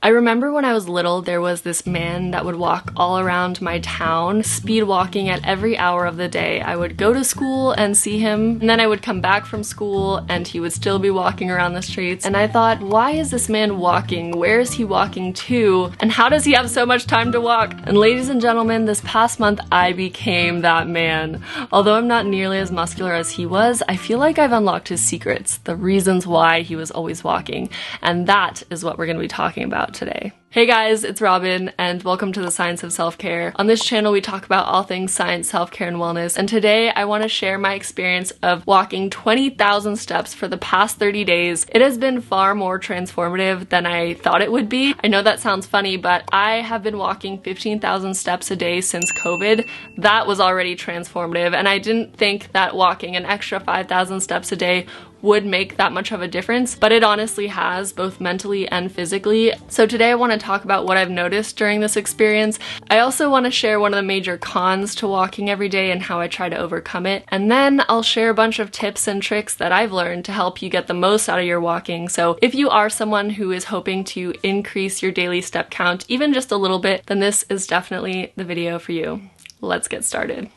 I remember when I was little, there was this man that would walk all around my town, speed walking at every hour of the day. I would go to school and see him, and then I would come back from school and he would still be walking around the streets. And I thought, why is this man walking? Where is he walking to? And how does he have so much time to walk? And ladies and gentlemen, this past month I became that man. Although I'm not nearly as muscular as he was, I feel like I've unlocked his secrets, the reasons why he was always walking. And that is what we're going to be talking about today. Hey guys, it's Robin, and welcome to the Science of Self-Care. On this channel, we talk about all things science, self-care, and wellness, and today I want to share my experience of walking 20,000 steps for the past 30 days. It has been far more transformative than I thought it would be. I know that sounds funny, but I have been walking 15,000 steps a day since COVID. That was already transformative, and I didn't think that walking an extra 5,000 steps a day would make that much of a difference, but it honestly has, both mentally and physically. So today I want to talk about what I've noticed during this experience. I also want to share one of the major cons to walking every day and how I try to overcome it. And then I'll share a bunch of tips and tricks that I've learned to help you get the most out of your walking. So if you are someone who is hoping to increase your daily step count, even just a little bit, then this is definitely the video for you. Let's get started.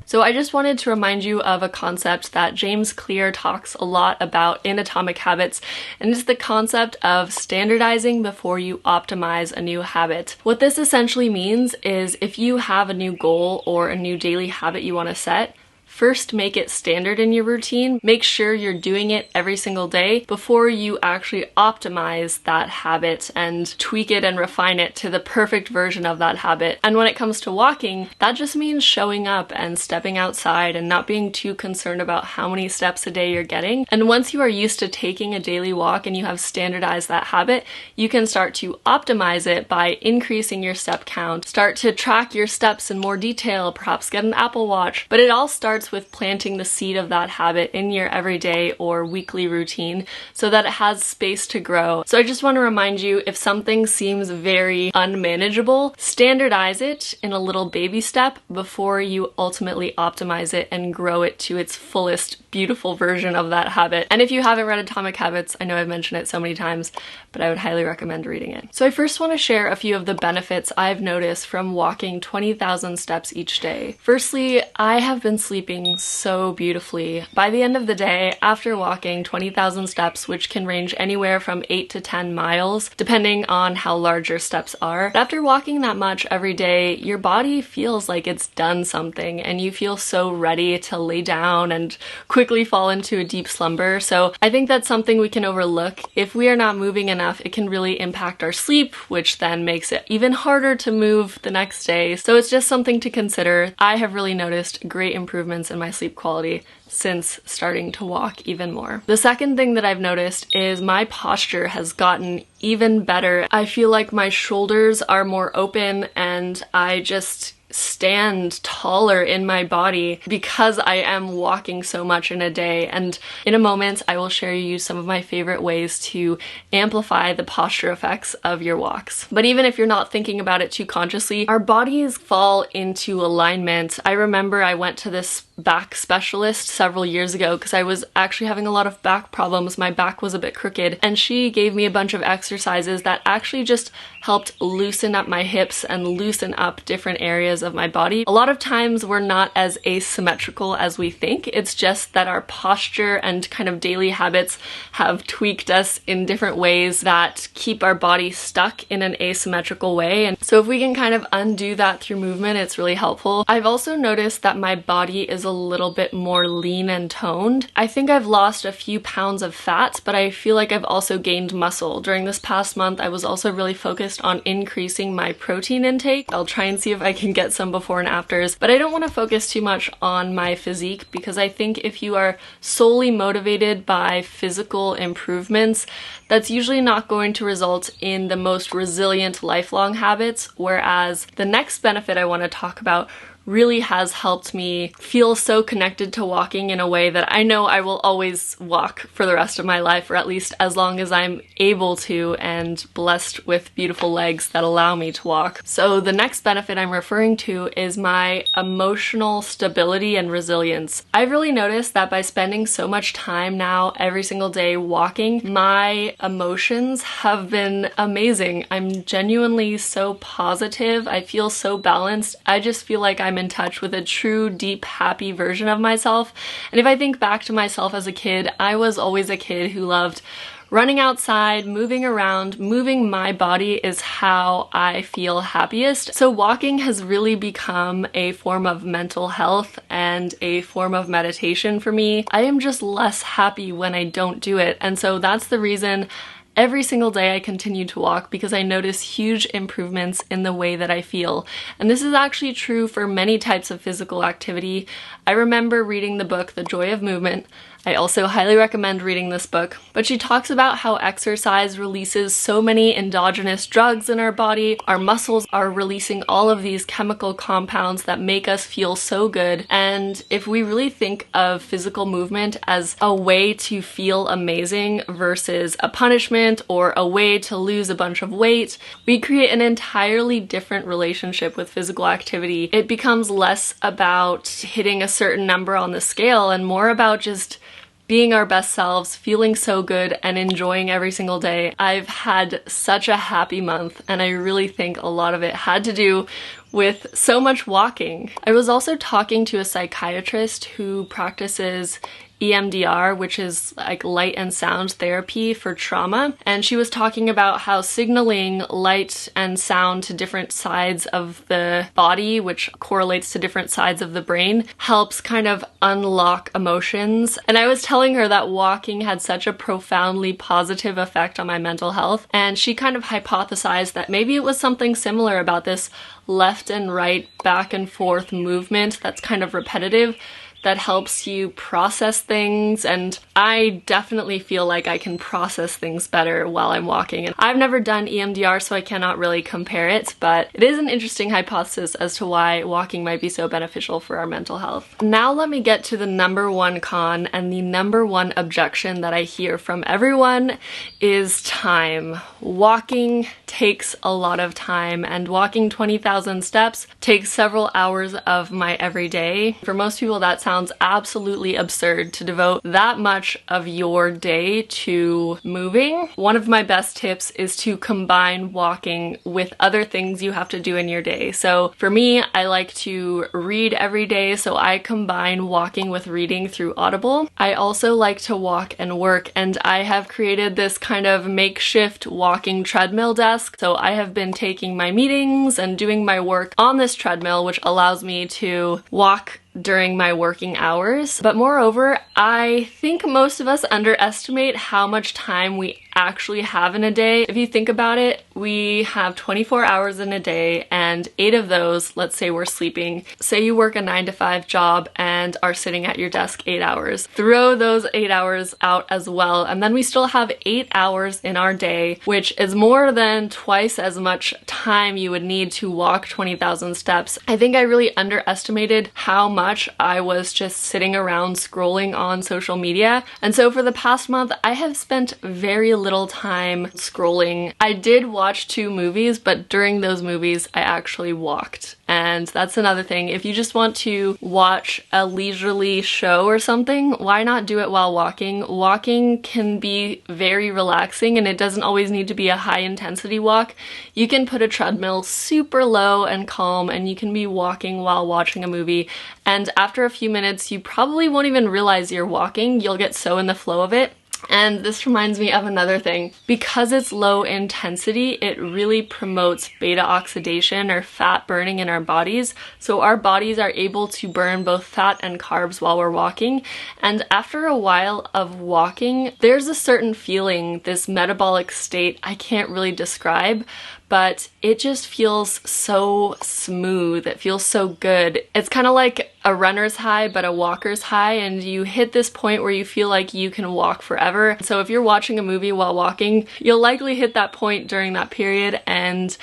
So I just wanted to remind you of a concept that James Clear talks a lot about in Atomic Habits, and it's the concept of standardizing before you optimize a new habit. What this essentially means is if you have a new goal or a new daily habit you want to set, first make it standard in your routine. Make sure you're doing it every single day before you actually optimize that habit and tweak it and refine it to the perfect version of that habit. And when it comes to walking, that just means showing up and stepping outside and not being too concerned about how many steps a day you're getting. And once you are used to taking a daily walk and you have standardized that habit, you can start to optimize it by increasing your step count, start to track your steps in more detail, perhaps get an Apple Watch. But it all starts with planting the seed of that habit in your everyday or weekly routine so that it has space to grow. So I just want to remind you, if something seems very unmanageable, standardize it in a little baby step before you ultimately optimize it and grow it to its fullest, beautiful version of that habit. And if you haven't read Atomic Habits, I know I've mentioned it so many times, but I would highly recommend reading it. So I first want to share a few of the benefits I've noticed from walking 20,000 steps each day. Firstly, I have been sleeping so beautifully. By the end of the day, after walking 20,000 steps, which can range anywhere from 8 to 10 miles, depending on how large your steps are, after walking that much every day, your body feels like it's done something and you feel so ready to lay down and quickly fall into a deep slumber. So I think that's something we can overlook. If we are not moving enough, it can really impact our sleep, which then makes it even harder to move the next day. So it's just something to consider. I have really noticed great improvements in my sleep quality since starting to walk even more. The second thing that I've noticed is my posture has gotten even better. I feel like my shoulders are more open and I just stand taller in my body because I am walking so much in a day. And in a moment, I will share you some of my favorite ways to amplify the posture effects of your walks. But even if you're not thinking about it too consciously, our bodies fall into alignment. I remember I went to this back specialist several years ago because I was actually having a lot of back problems. My back was a bit crooked, and she gave me a bunch of exercises that actually just helped loosen up my hips and loosen up different areas of my body. A lot of times we're not as asymmetrical as we think. It's just that our posture and kind of daily habits have tweaked us in different ways that keep our body stuck in an asymmetrical way. And so if we can kind of undo that through movement, it's really helpful. I've also noticed that my body is a little bit more lean and toned. I think I've lost a few pounds of fat, but I feel like I've also gained muscle. During this past month, I was also really focused on increasing my protein intake. I'll try and see if I can get some before and afters, but I don't want to focus too much on my physique because I think if you are solely motivated by physical improvements, that's usually not going to result in the most resilient lifelong habits, whereas the next benefit I want to talk about really has helped me feel so connected to walking in a way that I know I will always walk for the rest of my life, or at least as long as I'm able to and blessed with beautiful legs that allow me to walk. So the next benefit I'm referring to is my emotional stability and resilience. I've really noticed that by spending so much time now every single day walking, my emotions have been amazing. I'm genuinely so positive. I feel so balanced. I just feel like I'm in touch with a true, deep, happy version of myself. And if I think back to myself as a kid, I was always a kid who loved running outside, moving around. Moving my body is how I feel happiest. So walking has really become a form of mental health and a form of meditation for me. I am just less happy when I don't do it. And so that's the reason every single day I continue to walk, because I notice huge improvements in the way that I feel. And this is actually true for many types of physical activity. I remember reading the book, The Joy of Movement. I also highly recommend reading this book, but she talks about how exercise releases so many endogenous drugs in our body. Our muscles are releasing all of these chemical compounds that make us feel so good. And if we really think of physical movement as a way to feel amazing versus a punishment or a way to lose a bunch of weight, we create an entirely different relationship with physical activity. It becomes less about hitting a certain number on the scale and more about just being our best selves, feeling so good, and enjoying every single day. I've had such a happy month, and I really think a lot of it had to do with so much walking. I was also talking to a psychiatrist who practices EMDR, which is like light and sound therapy for trauma. And she was talking about how signaling light and sound to different sides of the body, which correlates to different sides of the brain, helps kind of unlock emotions. And I was telling her that walking had such a profoundly positive effect on my mental health. And she kind of hypothesized that maybe it was something similar about this left and right, back and forth movement that's kind of repetitive, that helps you process things. And I definitely feel like I can process things better while I'm walking. And I've never done EMDR, so I cannot really compare it, but it is an interesting hypothesis as to why walking might be so beneficial for our mental health. Now let me get to the number one con and the number one objection that I hear from everyone is time. Walking takes a lot of time, and walking 20,000 steps takes several hours of my everyday. For most people, that sounds absolutely absurd to devote that much of your day to moving. One of my best tips is to combine walking with other things you have to do in your day. So for me, I like to read every day, so I combine walking with reading through Audible. I also like to walk and work, and I have created this kind of makeshift walking treadmill desk. So I have been taking my meetings and doing my work on this treadmill, which allows me to walk during my working hours. But moreover, I think most of us underestimate how much time we actually have in a day. If you think about it, we have 24 hours in a day, and 8 of those, let's say we're sleeping. Say you work a 9-to-5 job and are sitting at your desk 8 hours. Throw those 8 hours out as well, and then we still have 8 hours in our day, which is more than twice as much time you would need to walk 20,000 steps. I think I really underestimated how much I was just sitting around scrolling on social media. And so for the past month, I have spent very little time scrolling. I did watch 2 movies, but during those movies, I actually walked. And that's another thing. If you just want to watch a leisurely show or something, why not do it while walking? Walking can be very relaxing, and it doesn't always need to be a high intensity walk. You can put a treadmill super low and calm, and you can be walking while watching a movie. And after a few minutes, you probably won't even realize you're walking. You'll get so in the flow of it. And this reminds me of another thing. Because it's low intensity, it really promotes beta oxidation or fat burning in our bodies. So our bodies are able to burn both fat and carbs while we're walking. And after a while of walking, there's a certain feeling, this metabolic state I can't really describe, but it just feels so smooth. It feels so good. It's kind of like a runner's high, but a walker's high, and you hit this point where you feel like you can walk forever. So if you're watching a movie while walking, you'll likely hit that point during that period, and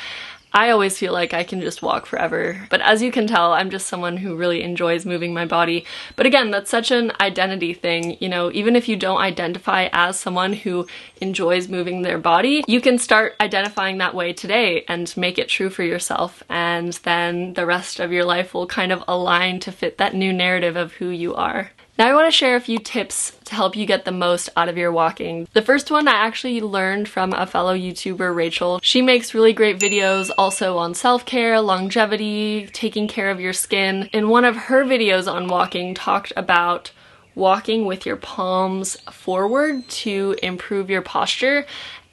I always feel like I can just walk forever. But as you can tell, I'm just someone who really enjoys moving my body. But again, that's such an identity thing. You know, even if you don't identify as someone who enjoys moving their body, you can start identifying that way today and make it true for yourself. And then the rest of your life will kind of align to fit that new narrative of who you are. Now I want to share a few tips to help you get the most out of your walking. The first one I actually learned from a fellow YouTuber, Rachel. She makes really great videos also on self-care, longevity, taking care of your skin. In one of her videos on walking, talked about walking with your palms forward to improve your posture.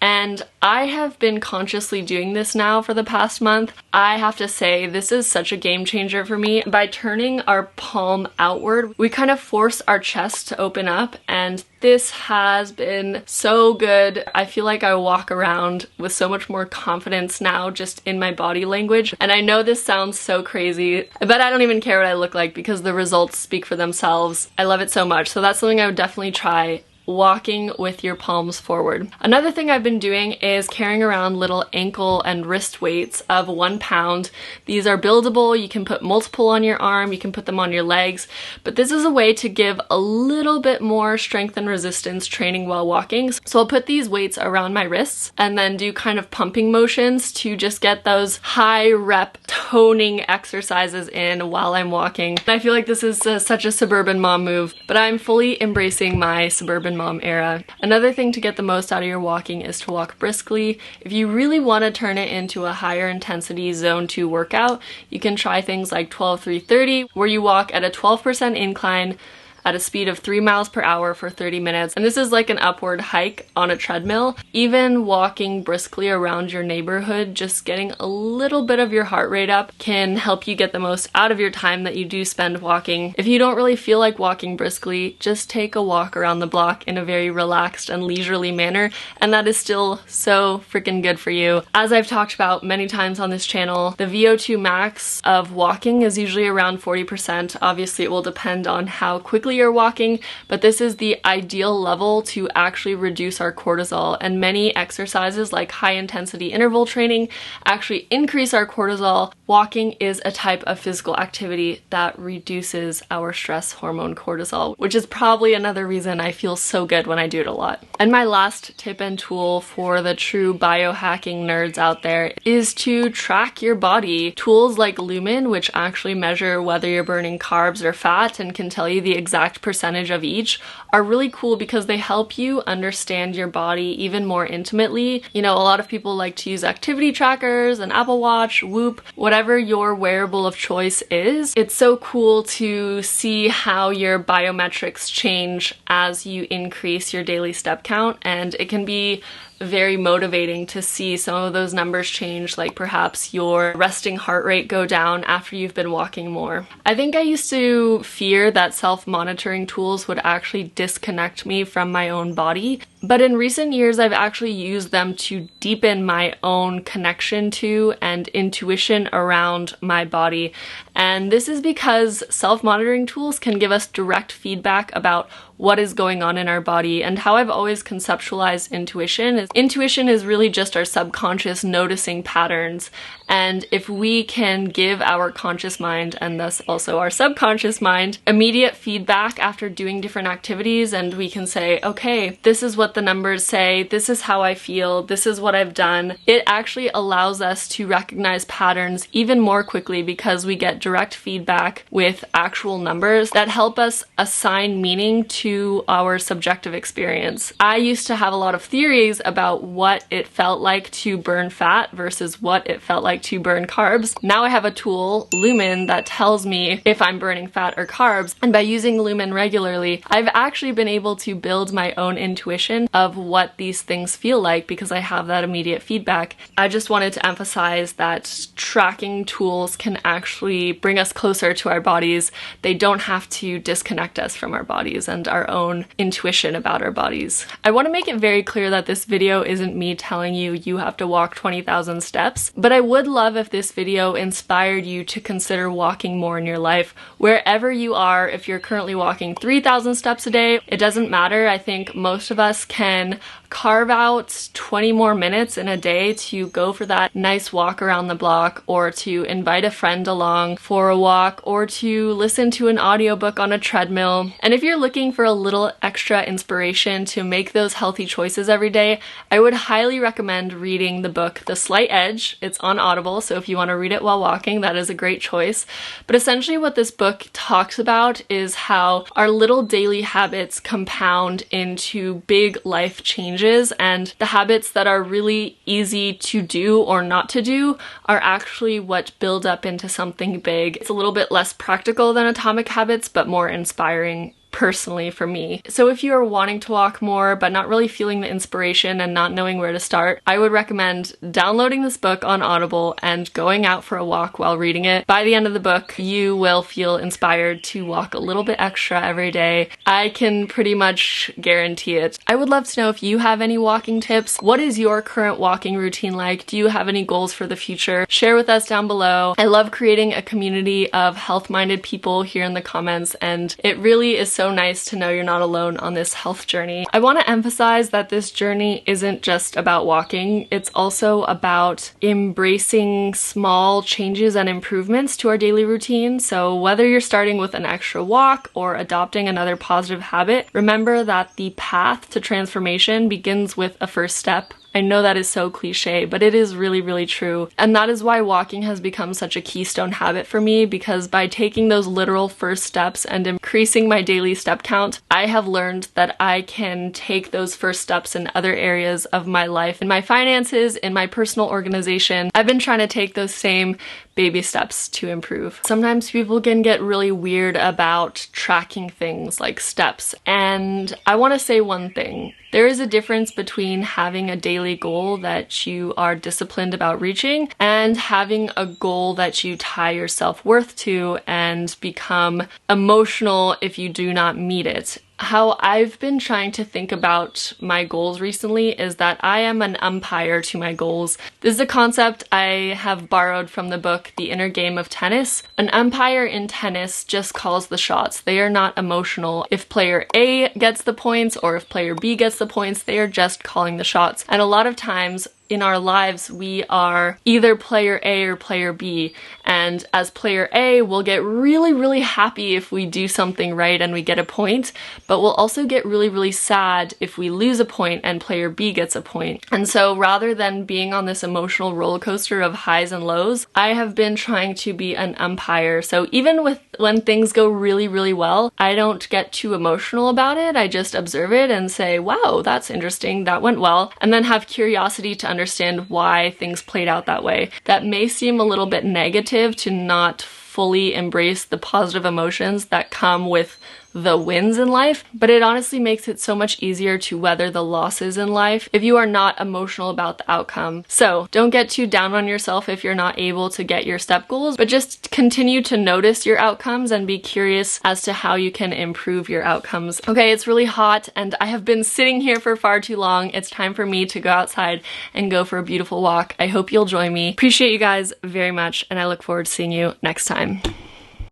And I have been consciously doing this now for the past month. I have to say, this is such a game changer for me. By turning our palm outward, we kind of force our chest to open up, and this has been so good. I feel like I walk around with so much more confidence now just in my body language. And I know this sounds so crazy, but I don't even care what I look like because the results speak for themselves. I love it so much. So that's something I would definitely try. Walking with your palms forward. Another thing I've been doing is carrying around little ankle and wrist weights of 1 pound. These are buildable. You can put multiple on your arm, you can put them on your legs, but this is a way to give a little bit more strength and resistance training while walking. So I'll put these weights around my wrists and then do kind of pumping motions to just get those high rep toning exercises in while I'm walking. I feel like this is such a suburban mom move, but I'm fully embracing my suburban mom era. Another thing to get the most out of your walking is to walk briskly. If you really want to turn it into a higher intensity zone 2 workout, you can try things like 12-3-30, where you walk at a 12% incline at a speed of 3 miles per hour for 30 minutes. And this is like an upward hike on a treadmill. Even walking briskly around your neighborhood, just getting a little bit of your heart rate up can help you get the most out of your time that you do spend walking. If you don't really feel like walking briskly, just take a walk around the block in a very relaxed and leisurely manner, and that is still so freaking good for you. As I've talked about many times on this channel, the VO2 max of walking is usually around 40%. Obviously, it will depend on how quickly you're walking, but this is the ideal level to actually reduce our cortisol, and many exercises like high intensity interval training actually increase our cortisol. Walking is a type of physical activity that reduces our stress hormone cortisol, which is probably another reason I feel so good when I do it a lot. And my last tip and tool for the true biohacking nerds out there is to track your body. Tools like Lumen, which actually measure whether you're burning carbs or fat and can tell you the exact percentage of each, are really cool because they help you understand your body even more intimately. You know, a lot of people like to use activity trackers, an Apple Watch, Whoop, whatever your wearable of choice is. It's so cool to see how your biometrics change as you increase your daily step count, and it can be very motivating to see some of those numbers change, like perhaps your resting heart rate go down after you've been walking more. I think I used to fear that self-monitoring tools would actually disconnect me from my own body, but in recent years I've actually used them to deepen my own connection to and intuition around my body. And this is because self-monitoring tools can give us direct feedback about what is going on in our body. And how I've always conceptualized intuition is really just our subconscious noticing patterns. And if we can give our conscious mind, and thus also our subconscious mind, immediate feedback after doing different activities, and we can say, okay, this is what the numbers say, this is how I feel, this is what I've done, it actually allows us to recognize patterns even more quickly because we get direct feedback with actual numbers that help us assign meaning to our subjective experience. I used to have a lot of theories about what it felt like to burn fat versus what it felt like to burn carbs. Now I have a tool, Lumen, that tells me if I'm burning fat or carbs, and by using Lumen regularly, I've actually been able to build my own intuition of what these things feel like because I have that immediate feedback. I just wanted to emphasize that tracking tools can actually bring us closer to our bodies. They don't have to disconnect us from our bodies and our own intuition about our bodies. I want to make it very clear that this video isn't me telling you you have to walk 20,000 steps, but I would love if this video inspired you to consider walking more in your life. Wherever you are, if you're currently walking 3,000 steps a day, it doesn't matter. I think most of us can carve out 20 more minutes in a day to go for that nice walk around the block, or to invite a friend along for a walk, or to listen to an audiobook on a treadmill. And if you're looking for a little extra inspiration to make those healthy choices every day, I would highly recommend reading the book The Slight Edge. It's on Audible, so if you want to read it while walking, that is a great choice. But essentially what this book talks about is how our little daily habits compound into big life changes, and the habits that are really easy to do or not to do are actually what build up into something big. It's a little bit less practical than Atomic Habits, but more inspiring personally for me. So if you are wanting to walk more but not really feeling the inspiration and not knowing where to start, I would recommend downloading this book on Audible and going out for a walk while reading it. By the end of the book, you will feel inspired to walk a little bit extra every day. I can pretty much guarantee it. I would love to know if you have any walking tips. What is your current walking routine like? Do you have any goals for the future? Share with us down below. I love creating a community of health-minded people here in the comments, and it really is so nice to know you're not alone on this health journey. I want to emphasize that this journey isn't just about walking, it's also about embracing small changes and improvements to our daily routine. So whether you're starting with an extra walk or adopting another positive habit, remember that the path to transformation begins with a first step. I know that is so cliche, but it is really, really true. And that is why walking has become such a keystone habit for me, because by taking those literal first steps and increasing my daily step count, I have learned that I can take those first steps in other areas of my life, in my finances, in my personal organization. I've been trying to take those same baby steps to improve. Sometimes people can get really weird about tracking things like steps, and I want to say one thing. There is a difference between having a daily goal that you are disciplined about reaching and having a goal that you tie your self-worth to and become emotional if you do not meet it. How I've been trying to think about my goals recently is that I am an umpire to my goals. This is a concept I have borrowed from the book The Inner Game of Tennis. An umpire in tennis just calls the shots. They are not emotional. If player A gets the points or if player B gets the points, they are just calling the shots. And a lot of times in our lives, we are either player A or player B. And as player A, we'll get really, really happy if we do something right and we get a point, but we'll also get really, really sad if we lose a point and player B gets a point. And so rather than being on this emotional roller coaster of highs and lows, I have been trying to be an umpire. So even when things go really, really well, I don't get too emotional about it. I just observe it and say, wow, that's interesting, that went well, and then have curiosity to understand why things played out that way. That may seem a little bit negative to not fully embrace the positive emotions that come with the wins in life, but it honestly makes it so much easier to weather the losses in life if you are not emotional about the outcome. So don't get too down on yourself if you're not able to get your step goals, but just continue to notice your outcomes and be curious as to how you can improve your outcomes. Okay, it's really hot and I have been sitting here for far too long. It's time for me to go outside and go for a beautiful walk. I hope you'll join me. Appreciate you guys very much, and I look forward to seeing you next time.